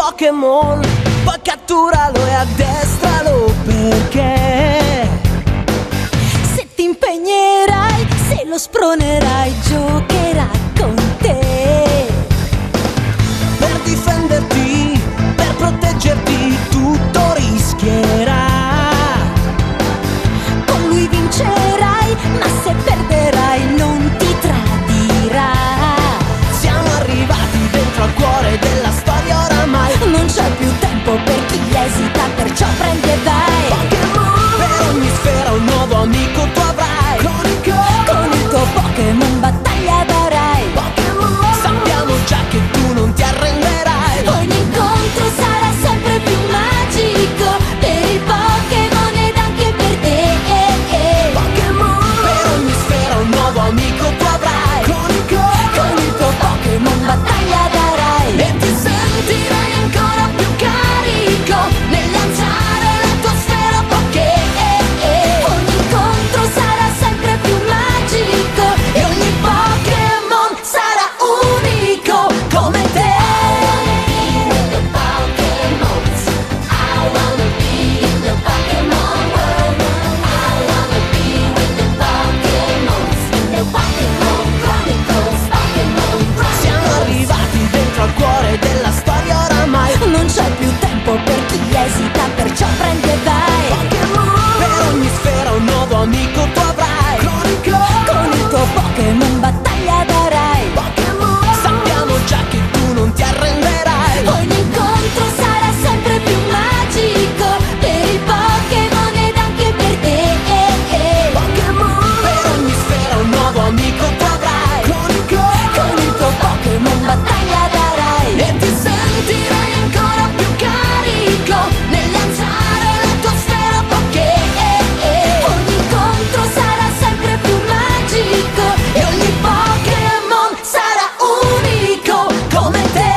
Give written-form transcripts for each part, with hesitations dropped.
Pokémon, poi catturalo e addestralo, perché se ti impegnerai, se lo spronerai, giocherà con te. Per difenderti, per proteggerti, tutto rischierà. Con lui vincerai, ma se perderai non ti tradirà. Siamo arrivati dentro al cuore della storia oramai. Non c'è più tempo per chi esita, perciò prendi e vai. Pokémon, per ogni sfera un nuovo amico tu avrai. Con il tuo Pokémon battaglia darai. Pokémon, sappiamo già che tu non ti arrenderai. Ogni incontro sarà sempre più magico per il Pokémon ed anche per te. Pokémon, per ogni sfera un nuovo amico tu avrai. Con il tuo Pokémon battaglia darai. E ti sentirai ancora più carico nel lanciare la tua sfera Poké. Ogni incontro sarà sempre più magico e ogni Pokémon sarà unico come te. Siamo arrivati dentro al cuore della storia oramai. Non c'è più tempo per chi esita, perciò prendi e vai. Pokémon, per ogni sfera un nuovo amico tu avrai. Con il tuo Pokémon battaglia darai. Pokémon, sappiamo già che tu non ti arrenderai. Ogni incontro sarà sempre più magico per il Pokémon ed anche per te. Pokémon, per ogni sfera un nuovo amico tu avrai. Con il tuo Pokémon battaglia darai. E ti sentirai ancora più carico nel lanciare la tua sfera Poké. Ogni incontro sarà sempre più magico e ogni Pokémon sarà unico come te.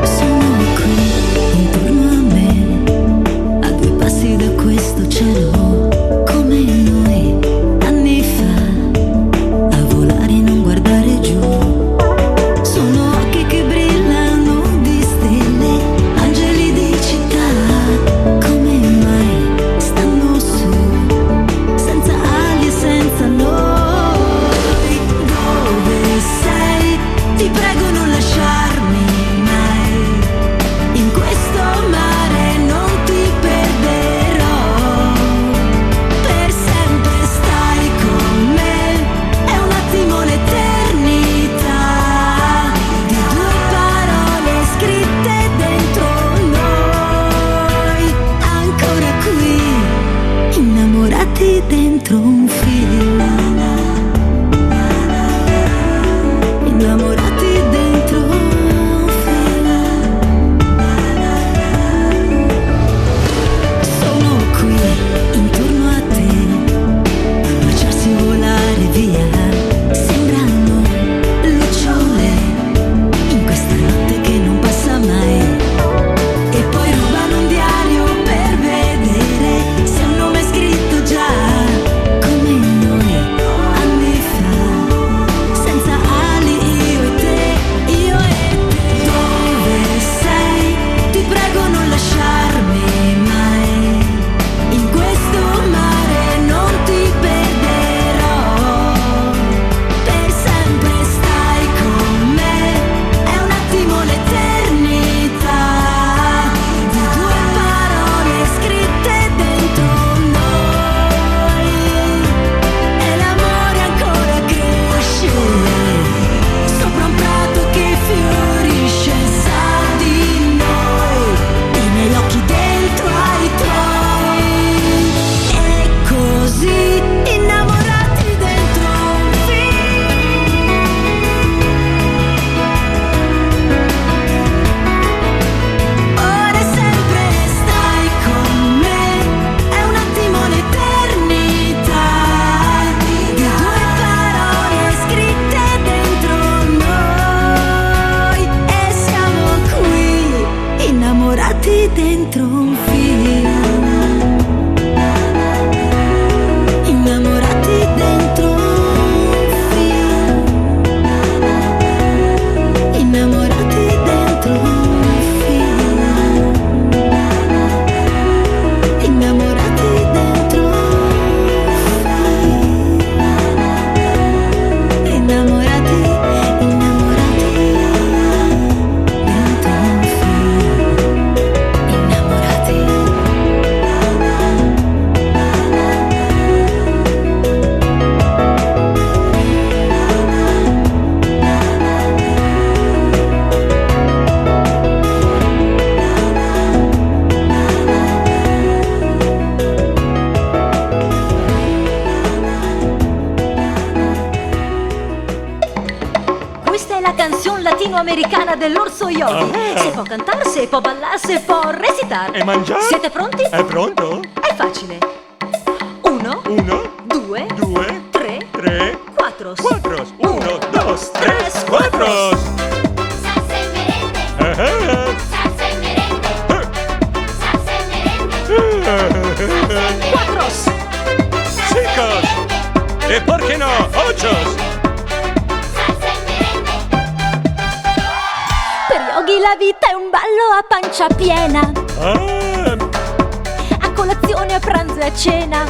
Sono qui intorno a me, a due passi da questo cielo, come noi anni fa, a volare e non guardare giù. Sono occhi che brillano di stelle, angeli di città, come mai stanno su, senza ali e senza noi. Dove sei? Ti prego non lasciarmi mai, in questo mare non ti perderò, per sempre stai con me, è un attimo l'eternità, di due parole scritte dentro noi, ancora qui, innamorati dentro un film, innamorati dentro un film. Sono qui intorno a te, a baciarsi e volare via. Sembrano lucciole in questa notte che non passa mai. E poi rubano un diario per vedere se un nome è scritto già con americana dell'orso Yogi. Se può cantare, se può ballare, se può recitare. E mangiare? Siete pronti? È pronto? È facile. 1, 2, 2, 3, 3, 4. 4. 1, 2, 3, 4. Salsa e merengue, salsa e merengue, salsa e merengue, 4. 5. E perché no? 8. salsa e merengue. Per Yogi la vita è un ballo a pancia piena. A colazione, a pranzo e a cena.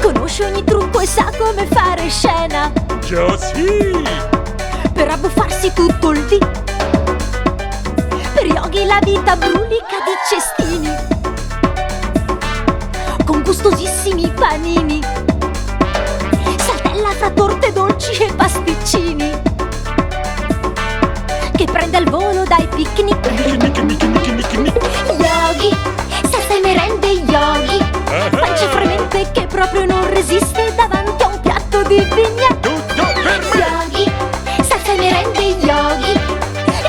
Conosce ogni trucco e sa come fare scena. Già sì. Per abbuffarsi tutto il dì. Per Yogi la vita brulica di cestini, con gustosissimi panini. Saltella fra torte dolci e pasticcini, che prende al volo dai picnic. Yogi, salsa e merende Yogi, pancia fremente che proprio non resiste davanti a un piatto di vigna. Tutto per me. Yogi, salsa e merende Yogi,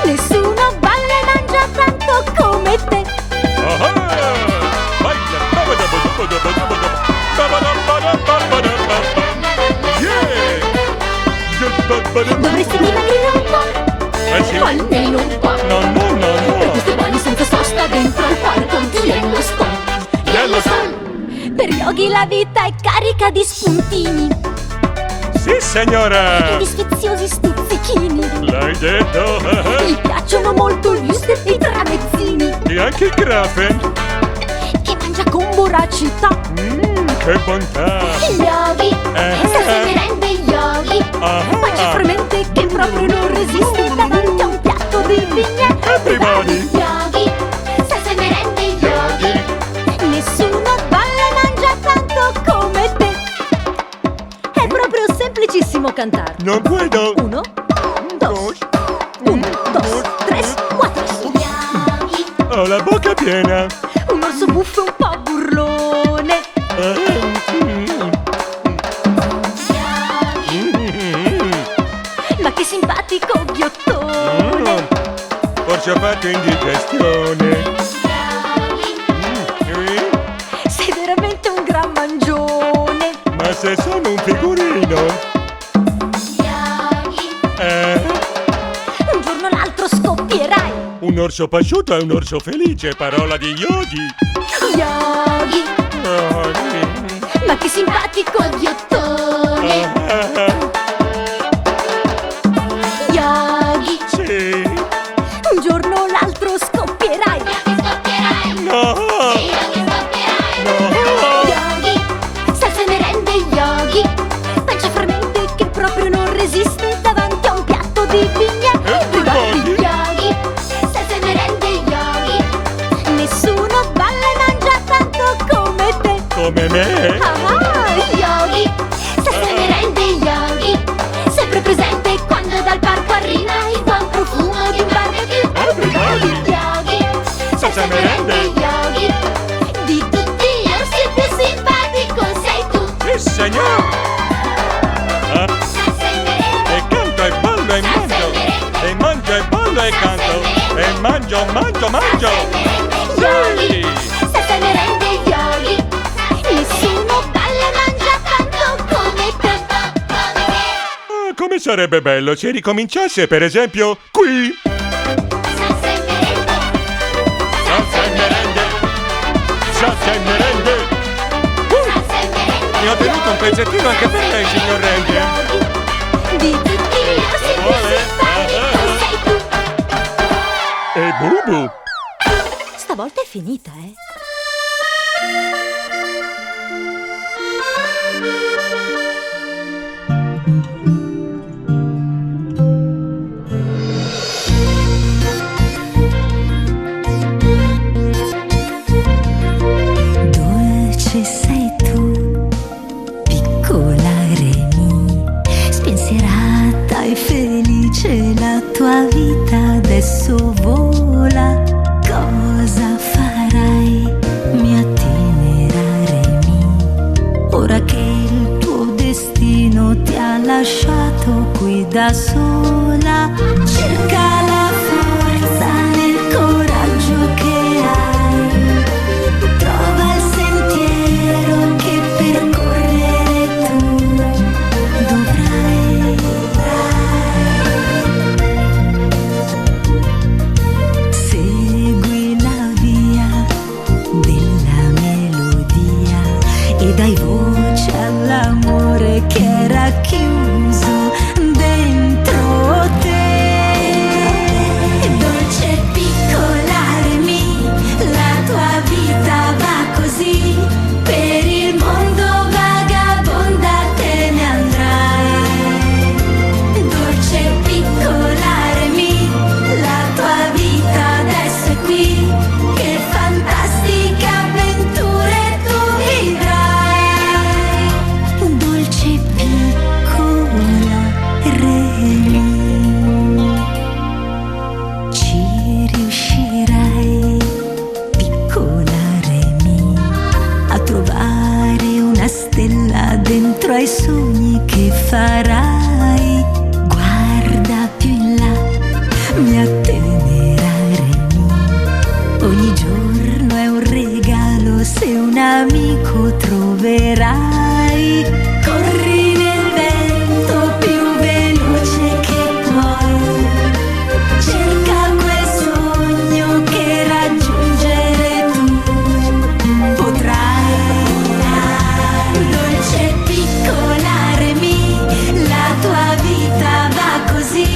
nessuno balla e mangia tanto come te. Dovresti dimagrire un po', Sì? almeno un po'. Per questi bagni senza sosta dentro al parco di Yellowstone. Per Yogi la vita è carica di spuntini Sì, e signora. di sfiziosi stuzzichini. L'hai detto. Gli piacciono molto gli wuster e i tramezzini, E anche il grafen. che mangia con voracità. Che bontà. Yogi, salsa e merende Yogi, pancia fremente che proprio non resiste davanti a un piatto di vigna. Everybody. Yogi, salsa e merende Yogi, nessuno balla e mangia tanto come te. È proprio semplicissimo cantare. Non puedo. 1, 2, 1, 2, 3, 4. Yogi, Ho la bocca piena. Un orso buffo e un po' burlone, ma che simpatico ghiottone. Forse ho fatto indigestione. Sei veramente un gran mangione. Ma se sono un figurino. Un giorno o l'altro scoppierai. Un orso pasciuto è un orso felice, parola di Yogi. Yogi, ma che simpatico ghiottone. Yogi, Sì. un giorno o l'altro scoppierai. Yogi scoppierai, No. Yogi scoppierai, No. Yogi, salsa e merende Yogi, pancia fremente che proprio non resiste davanti a un piatto di vigna. Everybody. Yogi, salsa e merende Yogi, nessuno balla e mangia tanto come te. Come me. Yogi, salsa e merende Yogi, sempre presente quando dal parco arriva il buon profumo di un barbecue. Everybody. Yogi, Salsa e merende. Yogi, di tutti gli orsi il più simpatico sei tu. Sì, signor. salsa e merengue, E canto e ballo e mangio. E mangio e ballo e canto. E mangio, mangio, mangio. Yogi, salsa e merende Yogi, nessuno balla e mangia tanto come te. Come sarebbe bello se ricominciasse, per esempio, qui. salsa e merengue, Salsa e merende. Salsa e merende. salsa e merengue, Mi ho tenuto un pezzettino anche per lei, signor Randy. Yogi, di tutti gli orsi il più simpatico sei tu. E Bubu. Stavolta è finita, eh? Dolce sei tu, piccola Remi, spensierata e felice la tua vita adesso vola. Cosa farai, mia tenera Remi, ora che il tuo così, per il mondo vagabonda te ne andrai. Dolce piccola Remi, la tua vita adesso è qui, che fantastiche avventure tu vivrai. Dolce piccola Remi, ci riuscirai, piccola Remi, a trovare una stella dentro ai sogni che farai. Guarda più in là, mi attenerà Remi, ogni giorno è un regalo se un amico troverai. Corri nel vento più veloce che puoi, cerca quel sogno che raggiungere tu potrai. Dolce piccola Remi, la tua vita va così,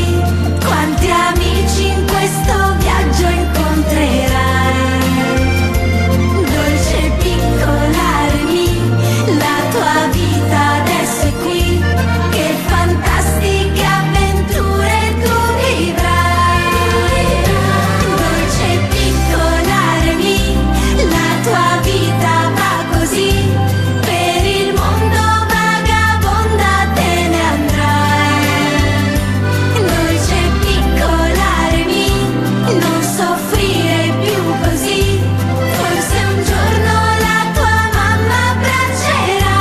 quanti amici in questo viaggio incontrerai. Dolce piccola Remi, la tua vita adesso è qui, che fantastiche avventure tu vivrai. Dolce piccola Remi, la tua vita va così, per il mondo vagabonda te ne andrai. Dolce piccola Remi, non soffrire più così, forse un giorno la tua mamma abbraccerai.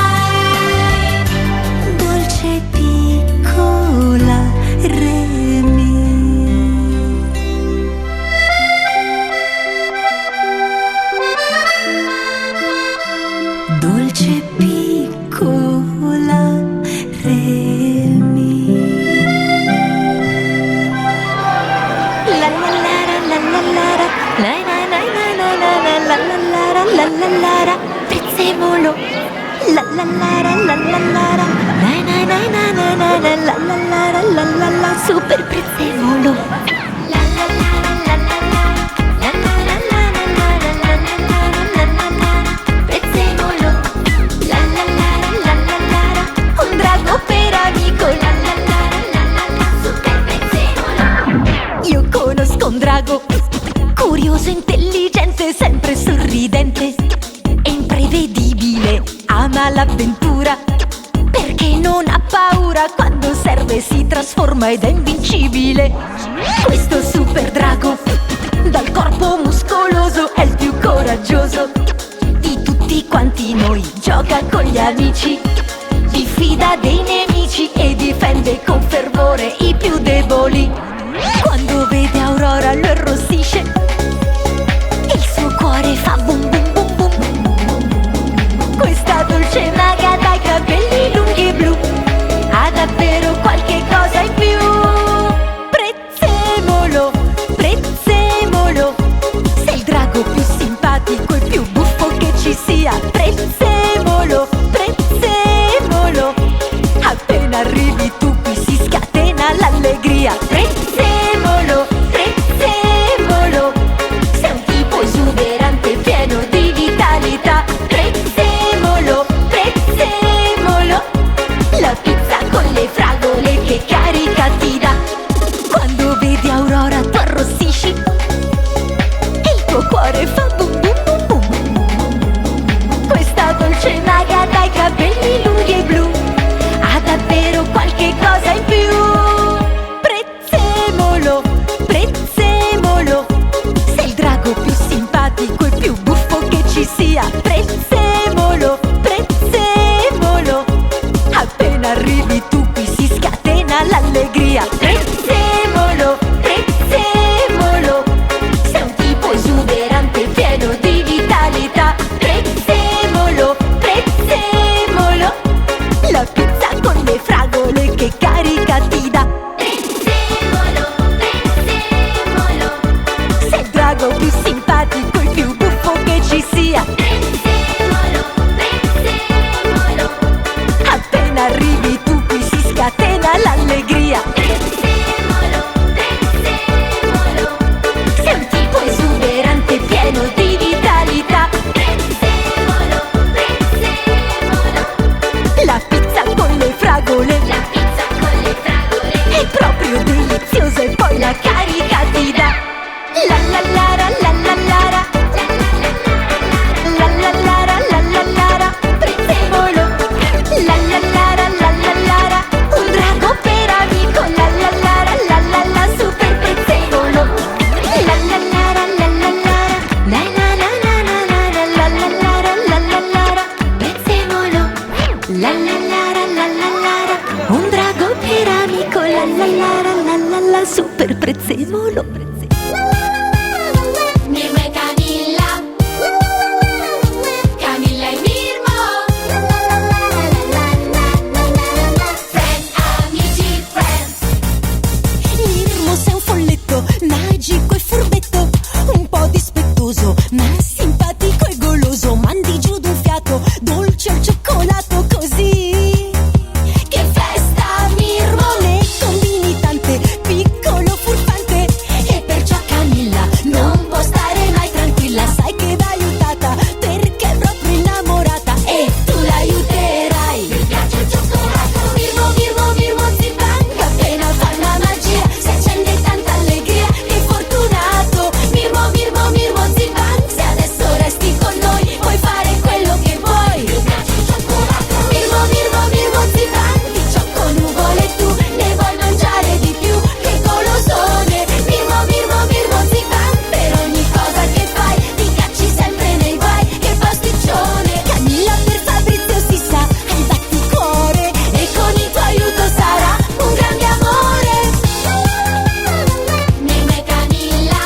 Dolce piccola Remi. Dolce piccola Remi. La la la la la la la la la la la la la la, prezzemolo. La la la la la la la la, super prezzemolo. La la la la la la, prezzemolo. La la la la la la, un drago per amico. La la la la la, super prezzemolo. Io conosco un drago, curioso, intelligente, sempre sorridente e imprevedibile. Ama l'avventura perché non ha paura, quando serve si trasforma ed è invincibile. Questo super drago dal corpo muscoloso è il più coraggioso di tutti quanti noi. Gioca con gli amici, diffida dei nemici e difende con fervore i più deboli. Quando vede Aurora lo arrossisce, il suo cuore fa bum bum bum bum. Questa dolce maga dai capelli lunghi e blu ha davvero qualche cosa in più. Prezzemolo, prezzemolo, sei il drago più simpatico e più buffo che ci sia. Prezzemolo, prezzemolo, appena arrivi tu qui si scatena l'allegria. Prezzemolo, prezzemolo, sei un tipo esuberante pieno di vitalità. Prezzemolo, prezzemolo, la pizza con le fragole che carica ti dà. Quando vedi Aurora tu arrossisci e il tuo cuore fa bum bum bum bum. Questa dolce maga dai capelli lunghi e blu ha davvero qualche cosa in più. Prezzemolo, prezzemolo, sei il drago più simpatico e più buffo che ci sia. Prezzemolo, prezzemolo, appena arrivi tu qui si scatena l'allegria. Prezzemolo, prezzemolo, sei un tipo esuberante pieno di vitalità. Prezzemolo, prezzemolo, la pizza con le fragole che carica ti dà. Prezzemolo, prezzemolo, sei il drago più simpatico e più buffo che ci sia. Prezzemolo, prezzemolo, appena arrivi tu qui si scatena l'allegria. Prezzemolo, prezzemolo, sei un tipo esuberante pieno di vitalità. Prezzemolo, prezzemolo. Mirmo e Camilla, Camilla e Mirmo, Friends, amici, friends. Mirmo sei un folletto, magico e furbetto, un po' dispettoso, ma simpatico e goloso. Mandi giù d'un fiato, dolce al cioccolato così. Che festa, Mirmo! Ne combini tante, piccolo furfante, e perciò Camilla non può stare mai tranquilla. Sai che va aiutata, perché è proprio innamorata, e tu l'aiuterai. Mi piace il cioccolato. Mirmo, Mirmo, Mirmo Zibang, appena fa una magia si accende tanta allegria, che fortunato. Mirmo, Mirmo, Mirmo Zibang, se adesso resti con noi puoi fare quello che vuoi. Mi piace il cioccolato. Mirmo, Mirmo, Mirmo Zibang, di ciocco nuvole tu ne vuoi mangiare di più, che golosone. Mirmo, Mirmo, Mirmo Zibang, per ogni cosa che fai ti cacci sempre nei guai, che pasticcione. Camilla per Fabrizio si sa, hai il batticuore, e con il tuo aiuto sarà un grande amore. Mirmo e Camilla,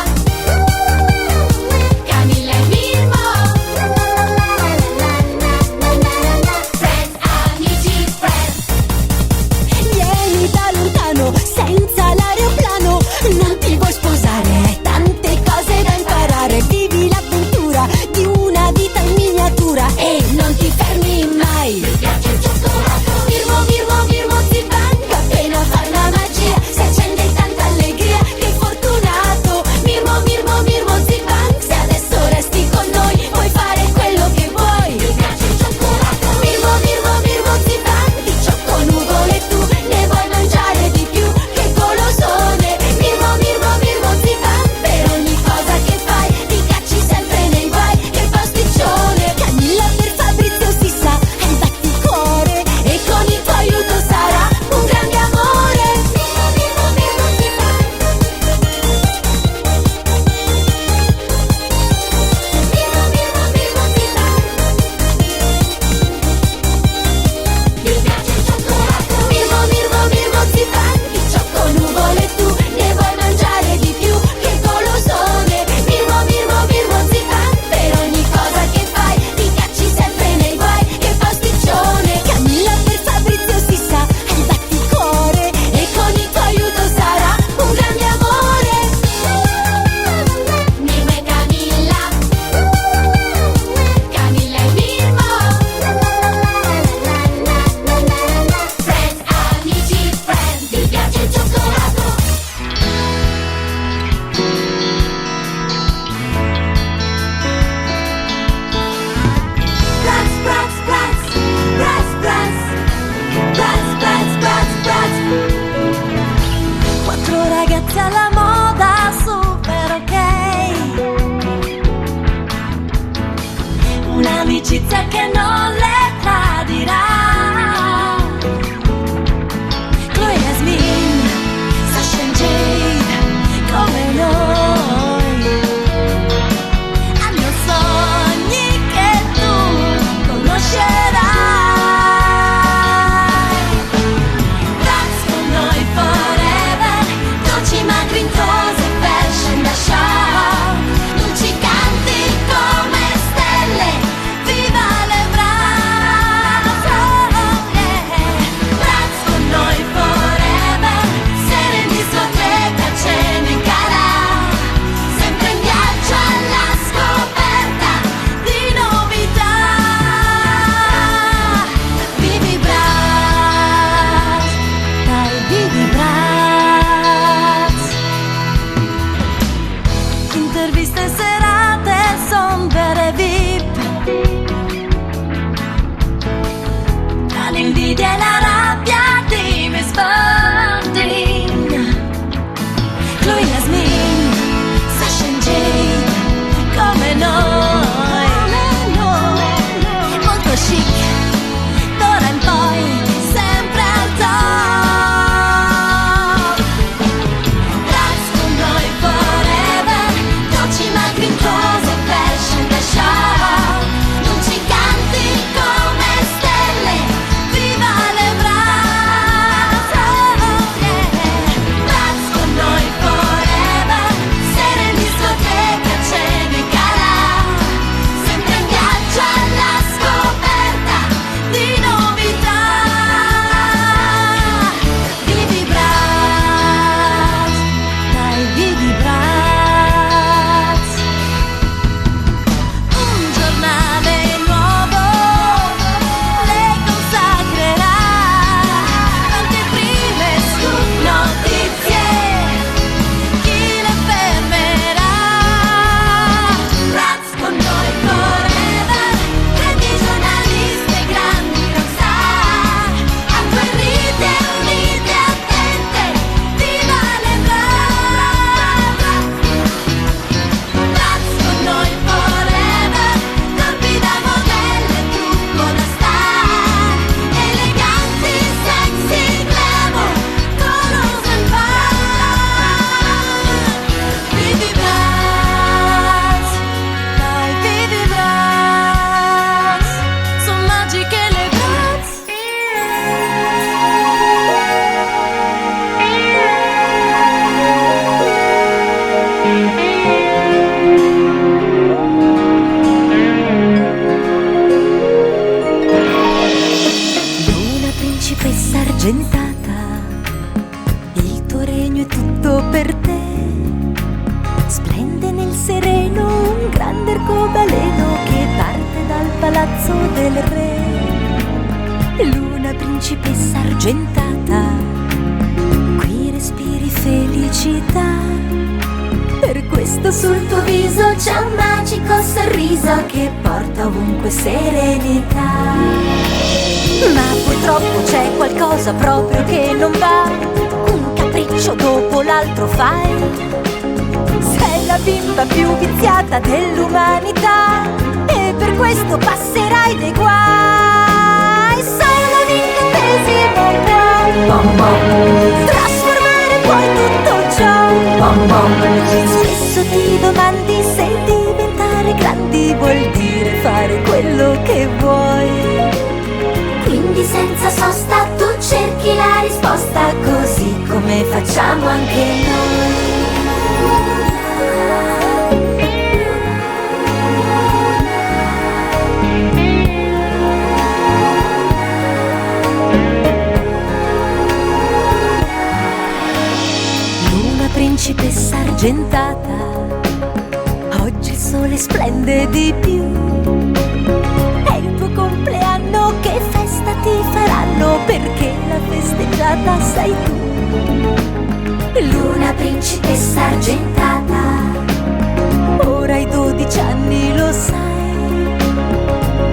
Camilla e Mirmo, Friends, amici, friends. Vieni da lontano, senza l'aeroplano, non ti vuoi sposare, hai tante cose da imparare. Vivi l'avventura di una vita in miniatura, e non ti fermi mai. Mi piace il cioccolato. Mirmo, Mirmo, Mirmo Zibang, appena fa una magia si accende tanta allegria, che fortunato. Mirmo, Mirmo, Mirmo Zibang, se adesso resti con noi puoi fare quello che vuoi. Mi piace il cioccolato. Mirmo, Mirmo, Mirmo Zibang, di ciocco nuvole tu ne vuoi mangiare di più, che golosone. Mirmo, Mirmo, Mirmo Zibang, per ogni cosa che fai ti cacci sempre nei guai, che pasticcione. Camilla per Fabrizio si sa, hai il batticuore, e con il tuo aiuto sarà un grande amore. Mirmo, Mirmo, Mirmo Zibang. Mirmo, Mirmo, Mirmo Zibang. Mi piace il cioccolato. Mirmo, Mirmo, Mirmo Zibang, di ciocco nuvole tu ne vuoi mangiare di più, che golosone. Mirmo, Mirmo, Mirmo Zibang, per ogni cosa che fai ti cacci sempre nei guai, che pasticcione. Camilla per Fabrizio si sa, hai il batticuore, e con il tuo aiuto sarà un grande amore. Mirmo e Camilla, Camilla e Mirmo, Friends, amici, friends. Mi piace il cioccolato. Bratz, bratz, bratz, bratz, bratz, bratz, bratz, bratz, bratz. Quattro ragazze alla moda, super ok. Un'amicizia che non le tradirà. Chloe e Yasmin, Sasha e Jade, come noi. Hanno sogni che tu conoscerai. Dance con noi forever, dolci ma grintosi fashion da show. Lucicanti come stelle, viva le argentata, il tuo regno è tutto per te. Splende nel sereno un grande arcobaleno che parte dal palazzo del re. Luna principessa argentata, qui respiri felicità. Per questo sul tuo viso c'è un magico sorriso che porta ovunque serenità. Ma purtroppo c'è qualcosa proprio che non va, un capriccio dopo l'altro fai. Sei la bimba più viziata dell'umanità e per questo passerai dei guai. Solo l'incantesimo può trasformare poi tutto ciò. Spesso ti domandi se diventare grandi vuol dire fare quello che vuoi. Quindi senza sosta tu cerchi la risposta, così come facciamo anche noi. Luna principessa argentata, oggi il sole splende di più. È il tuo compleanno, che festa ti faranno, perché la festeggiata sei tu. Luna principessa argentata, ora hai 12 anni, lo sai.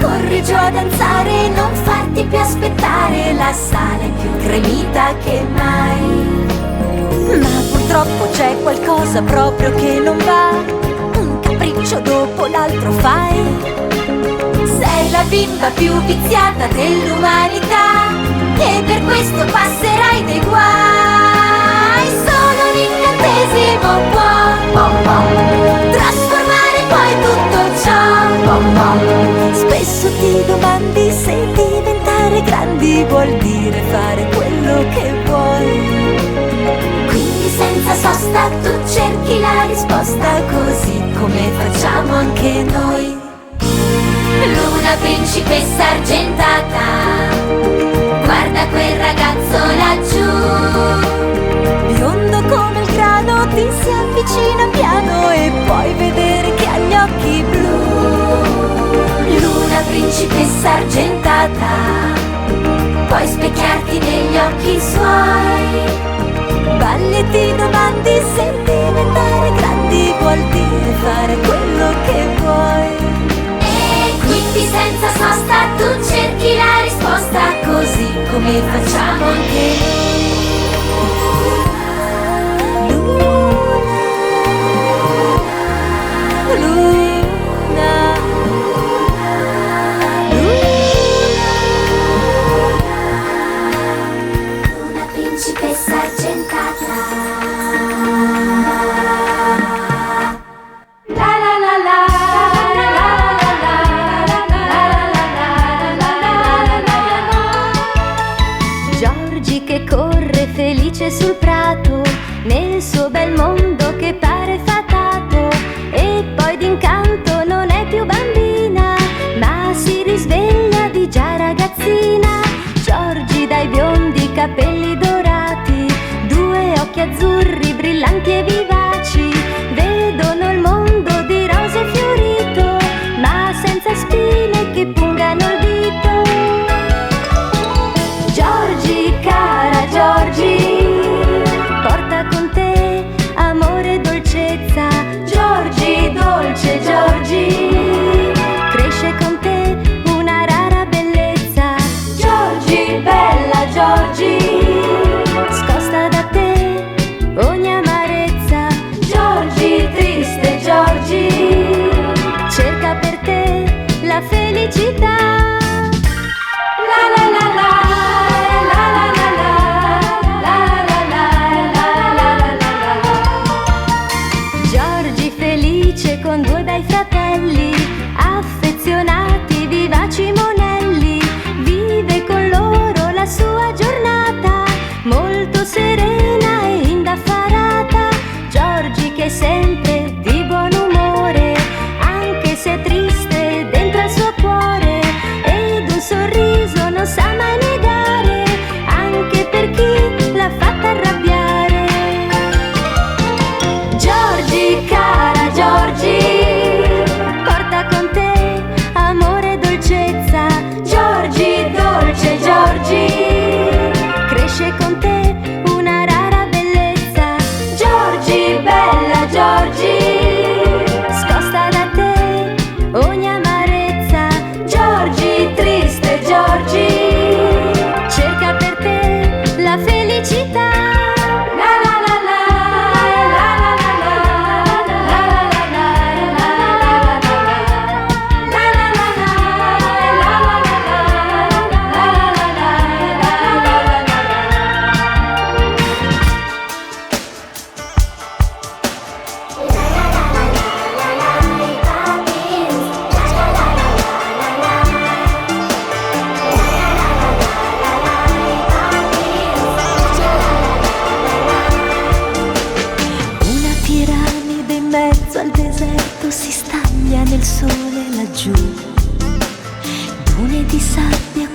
Corri giù a danzare, non farti più aspettare, la sala è più gremita che mai. Ma purtroppo c'è qualcosa proprio che non va, un capriccio dopo l'altro fai. Sei la bimba più viziata dell'umanità e per questo passerai dei guai. Solo l'incantesimo può trasformare poi tutto ciò. Spesso ti domandi se diventare grandi vuol dire fare quello che vuoi. Quindi senza sosta tu cerchi la risposta, così come facciamo anche noi. Luna principessa argentata, guarda quel ragazzo laggiù. Biondo come il grano ti si avvicina piano e puoi vedere che ha gli occhi blu. Luna principessa argentata, puoi specchiarti negli occhi suoi. Balli e ti domandi se diventare grandi vuol dire fare quello che vuoi. Quindi senza sosta tu cerchi la risposta, così come facciamo anche noi. Luna, Luna principessa argentata. La la la la. Giorgi che corre felice sul prato, nel suo bel mondo che pare fatato, e poi d'incanto non è più bambina, ma si risveglia di già ragazzina. Giorgi dai biondi capelli dorati, due occhi azzurri brillanti e vivaci, vedono il mondo di rose fiorito, ma senza spine che pungano il dito. Giorgi, cara Giorgi, porta con te amore e dolcezza. Giorgi, dolce Giorgi, cresce con te una rara bellezza. Giorgi, bella Giorgi, scosta da te ogni amarezza. Giorgi, triste Giorgi, cerca per te la felicità. La la la la. Con due bei fratelli, affezionati, vivaci monelli, vive con loro la sua giornata, molto serena e indaffarata. Giorgi che è sempre di buon umore, anche se è triste dentro al suo cuore.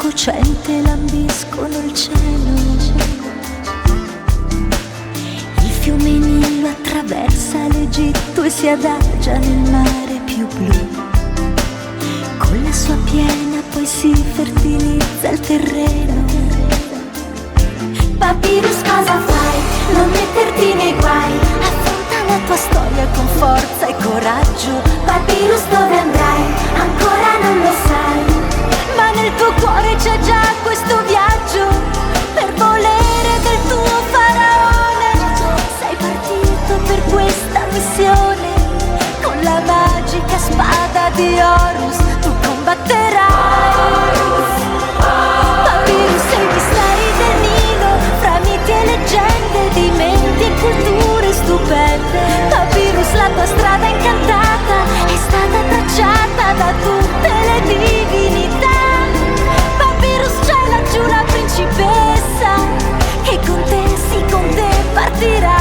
cocente lambiscono il cielo. Il fiume Nilo attraversa l'Egitto e si adagia nel mare più blu. Con la sua piena poi si fertilizza il terreno. Papyrus, cosa fai? Non metterti nei guai. Affronta la tua storia con forza e coraggio. Papyrus, dove andrai? Ancora non lo sai. Ma nel tuo cuore c'è già questo viaggio per volere del tuo faraone. Sei partito per questa missione. Con la magica spada di Horus tu combatterai. Papyrus, sei misteri del Nilo, fra miti e leggende, di menti e culture stupende. Papyrus, la tua strada incantata è stata tracciata da tutte le divinità. Papyrus, c'è laggiù la principessa che con te, sì con te partirà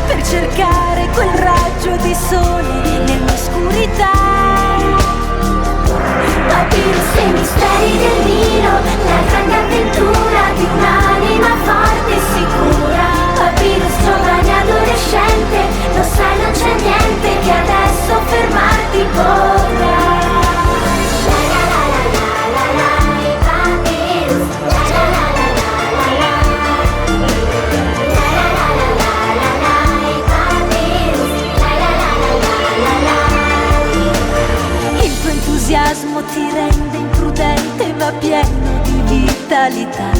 per cercare quel raggio di sole nell'oscurità. Papyrus, i misteri del Nilo, la grande avventura di un'anima forte e sicura. Papyrus, giovane adolescente, lo sai non c'è niente che adesso fermarti potrà. La la la la la la la, Papyrus, la la la la la la la. La la la la la la la, Papyrus, la la la la la la. Il tuo entusiasmo ti rende imprudente ma pieno di vitalità,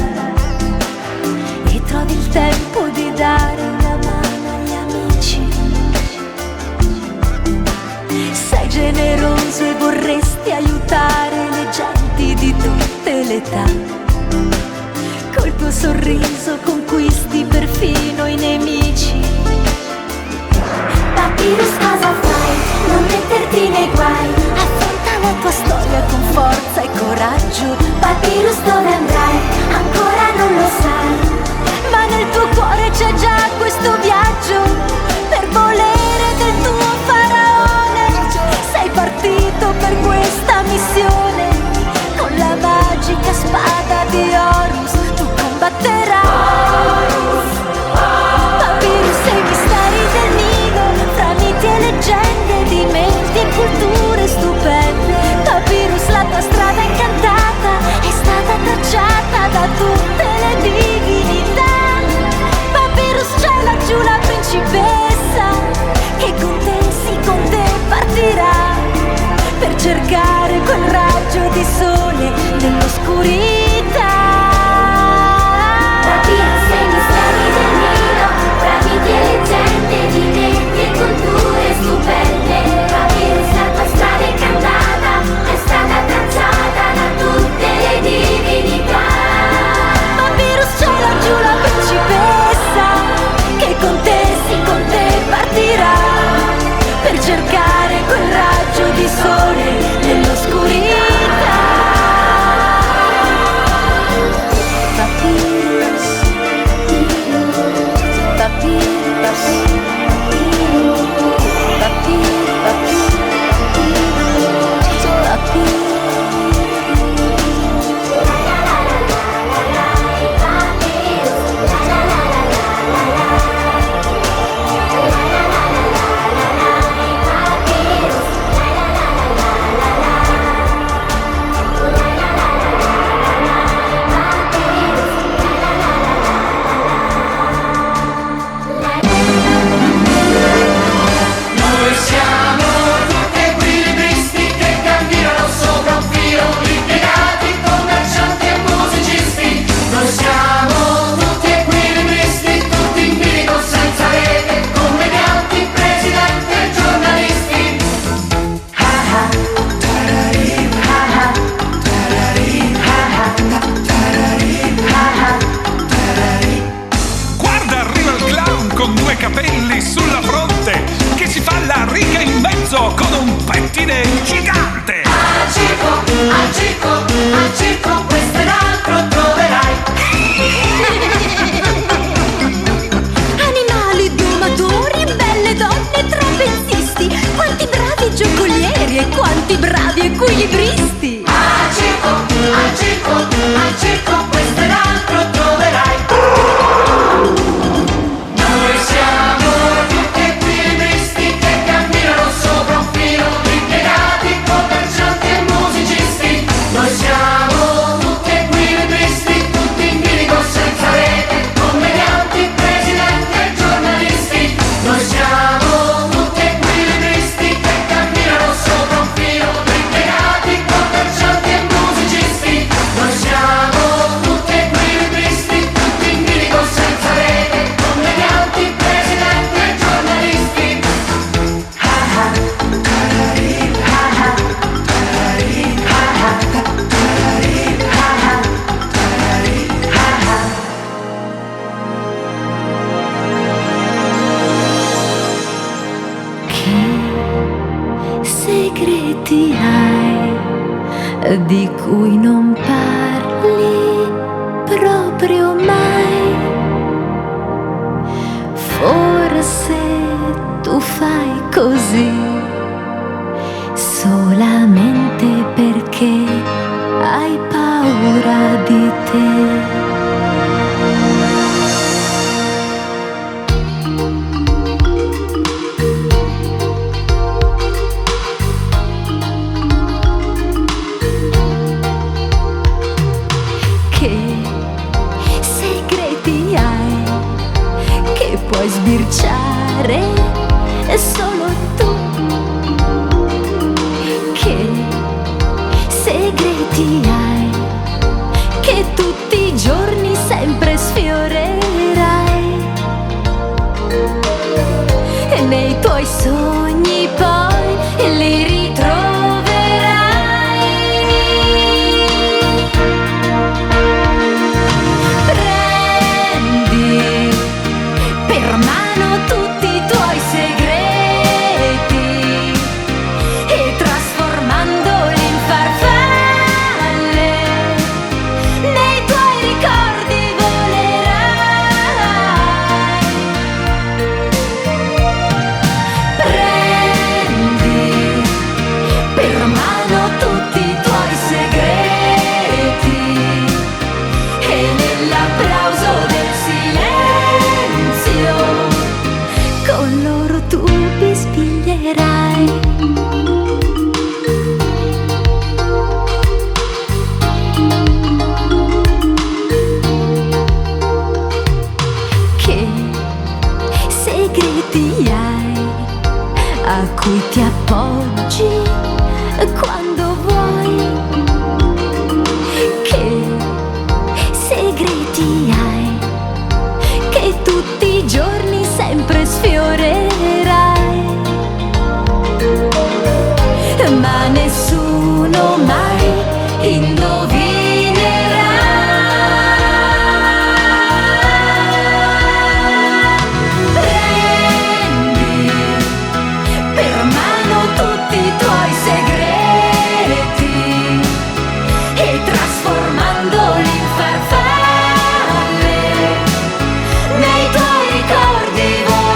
e trovi il tempo di dare una mano agli amici. Sei generoso e vorresti aiutare le genti di tutte le età. Col tuo sorriso conquisti perfino i nemici. Papyrus, cosa fai? Non metterti nei guai. Affronta la tua storia con forza e coraggio. Papyrus, dove andrai? Ancora non lo sai. Ma nel tuo cuore c'è già questo viaggio per volere del tuo faraone. Sei partito per questa missione. Con la magica spada di Horus tu combatterai. Papyrus, sei misteri del Nilo, fra miti e leggende, di menti e culture stupende. Papyrus, la tua strada incantata è stata tracciata da tutte le divinità. Papyrus, c'è laggiù la principessa che con te, sì con te partirà per cercare quel raggio di sole nell'oscurità. Papyrus, i misteri del Nilo, fra miti e leggende, di menti e culture stupende. Papyrus, la tua strada incantata è stata tracciata da tutte le divinità. Papyrus, c'è laggiù la principessa che con te, sì con te partirà per cercare quel raggio di sole nell'oscurità. di cui non parli proprio mai. Forse tu fai così solamente perché hai paura di te. Puoi sbirciare solo tu. Che segreti hai che tutti i giorni sempre sfiorerai, e nei tuoi sogni poi li ritroverai. Prendi per mano tutti i tuoi segreti e trasformandoli in farfalle nei tuoi ricordi volerai. Prendi per mano tutti i tuoi segreti e nell'applauso del silenzio con loro tu bisbiglierai. Che segreti hai a cui ti appoggi quando vuoi? Che segreti hai che tutti i giorni sempre sfiorerai, ma nessuno mai indovinerà. Prendi per mano tutti i tuoi segreti e trasformandoli in farfalle nei tuoi ricordi volerai.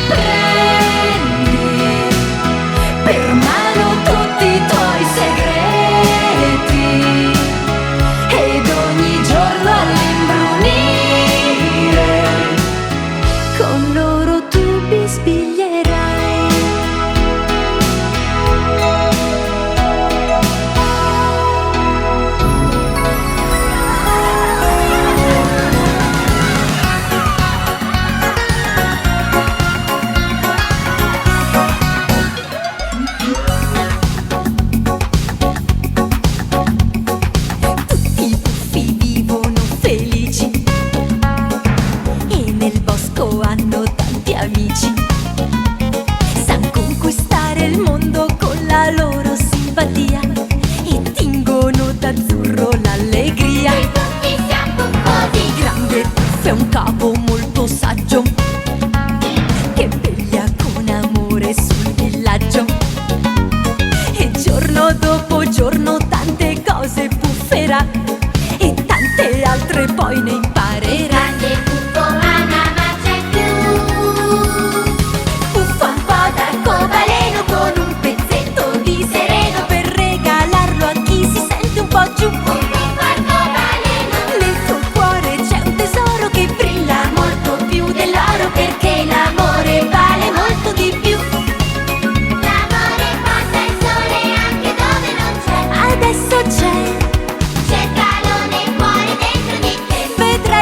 Prendi per mano tutti i tuoi segreti ed ogni giorno all'imbrunire con loro tu bisbiglierai. Tutti i puffi vivono felici e nel bosco hanno tanti amici. San conquistare il mondo con la loro simpatia e tingono d'azzurro l'allegria. Tutti siamo così. Il grande puff è un capo molto saggio che veglia con amore sul villaggio, e giorno dopo giorno tante cose pufferà e tante altre poi ne imparerà. Grande puffo ama ma c'è più. Puffa un po' d'arcobaleno con un pezzetto di sereno per regalarlo a chi si sente un po' giù. Puffo arcobaleno. Nel tuo cuore c'è un tesoro che brilla molto più dell'oro, perché l'amore vale molto di più. L'amore passa il sole anche dove non c'è. Adesso c'è, Cercalo nel cuore dentro di te. vedrai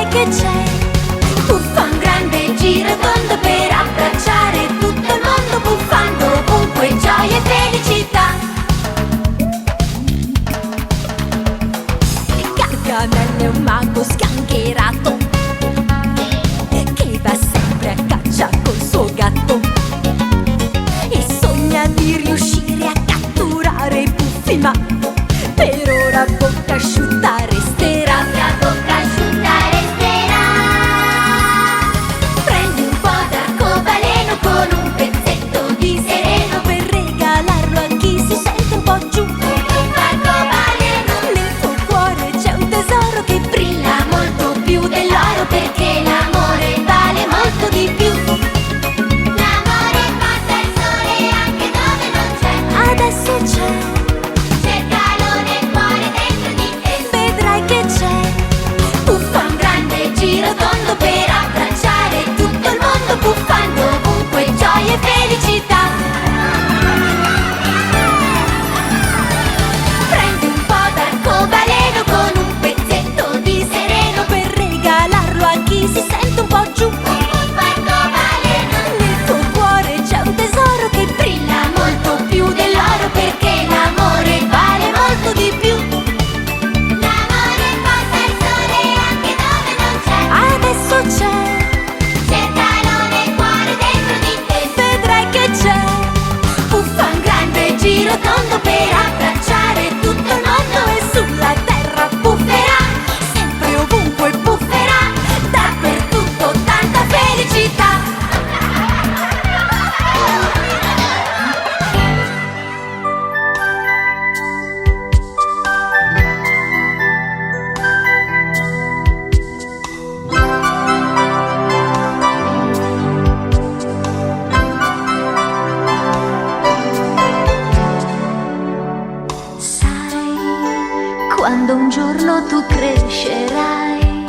tu crescerai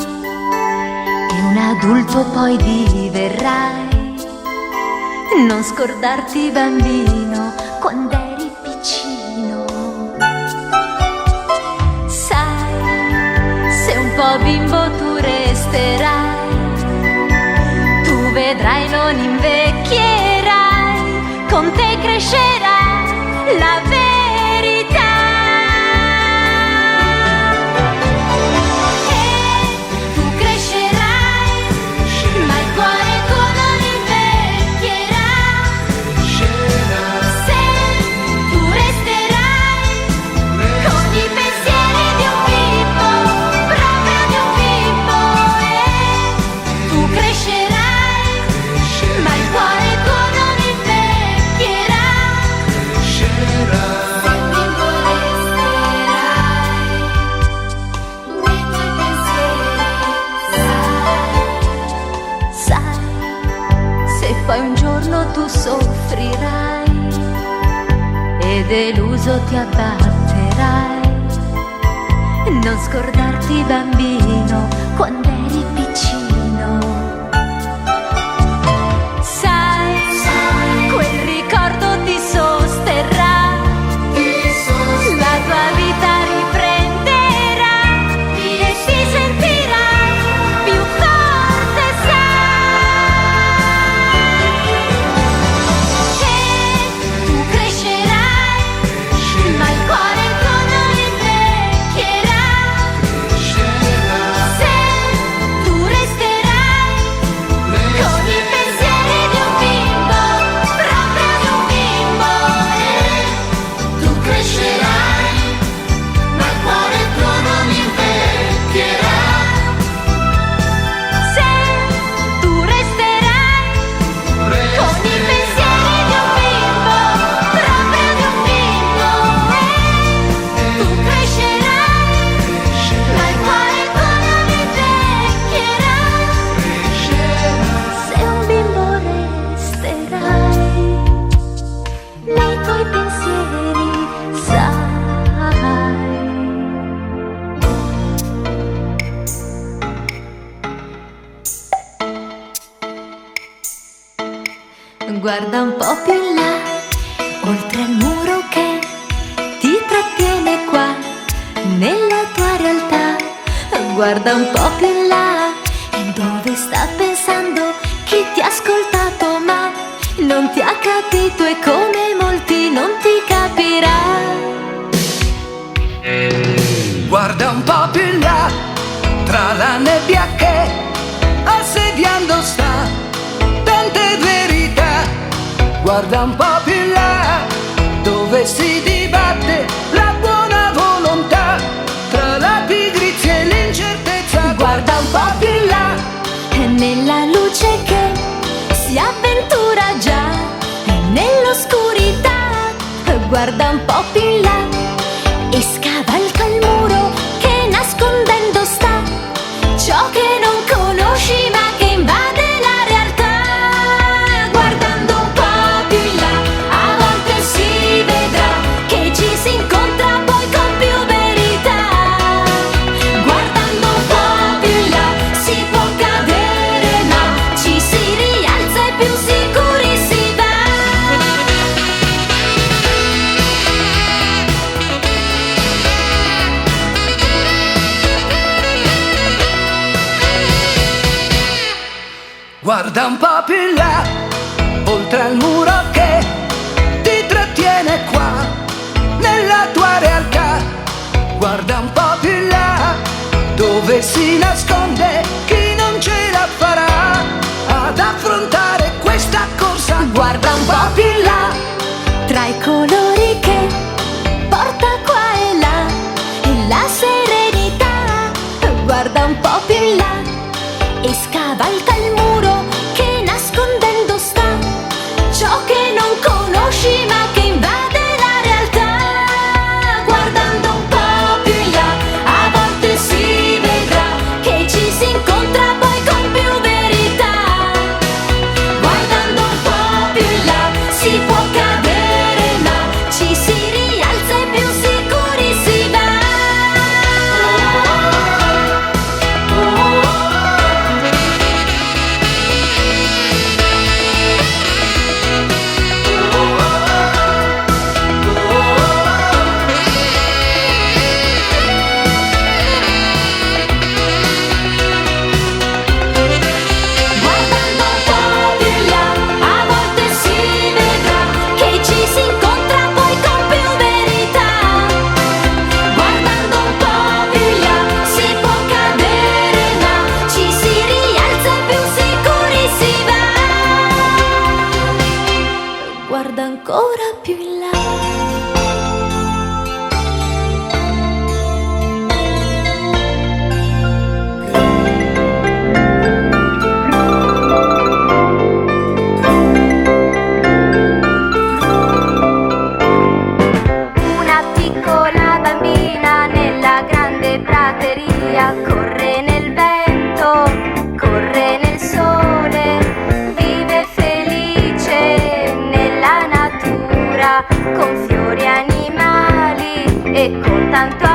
e un adulto poi diverrai. Non scordarti bambino quando eri piccino. Sai, se un po' bimbo tu resterai, tu vedrai non invecchierai, con te crescerà la verità. E tu crescerai, ma il cuore tuo non invecchierà. Se tu resterai con i pensieri di un bimbo, proprio di un bimbo. E tu crescerai, ma il cuore tuo non invecchierà. Se bimbo resterai nei tuoi pensieri, sai, se poi un giorno tu soffrirai e deluso ti abbatterai, non scordarti bambino quando eri piccino. Sai, quel ricordo ti sosterrà, la tua vita riprenderà e ti sentirai più forte, sai. E tu crescerai, ma il cuore tuo non invecchierà. Se tu resterai con i pensieri di un bimbo, proprio di un bimbo. E tu crescerai, ma il cuore tuo non invecchierà. Se tu resterai con i pensieri di un bimbo, proprio di un bimbo. E tu crescerai, ma il cuore tuo non invecchierà. Se un bimbo resterai nei tuoi pensieri, sai. Guarda un po' più in là, oltre il muro che ti trattiene qua, nella tua realtà. Guarda un po' più in là, dove sta pensando chi ti ha ascoltato ma non ti ha capito, e come molti non ti capirà. Guarda un po' più in là, tra la nebbia che assediando sta, tante verità. Guarda un po' più in là, dove si dibatte la buona volontà, tra la pigrizia e l'incertezza. Guarda un po' più in là, nella luce che si avventura già nell'oscurità. Guarda un po' più in là e scavalca il muro che nascondendo sta ciò che non conosci ma che invade la realtà. Guardando un po' più in là, a volte si vedrà che ci si incontra poi con più verità. Guardando un po' più in là, si può cadere ma ci si rialza e più sicuri si va. Guarda un po' più in là, oltre al muro che ti trattiene qua, nella tua realtà. Guarda un po' più in là, dove si nasconde chi non ce la farà ad affrontare questa corsa. Guarda un po' più in là, tra i colori che porta qua e là, e la serenità. Guarda un po' più in là e scavalca il muro che nascondendo sta ciò che non conosci ma che invade la realtà. Guardando un po' più in là, a volte si vedrà che ci si incontra poi con più verità. Guardando un po' più in là, si guarda ancora più in là. Una piccola bambina nella grande prateria corre nel vento, corre nel sole, vive felice nella natura con fiori e animali e con tanto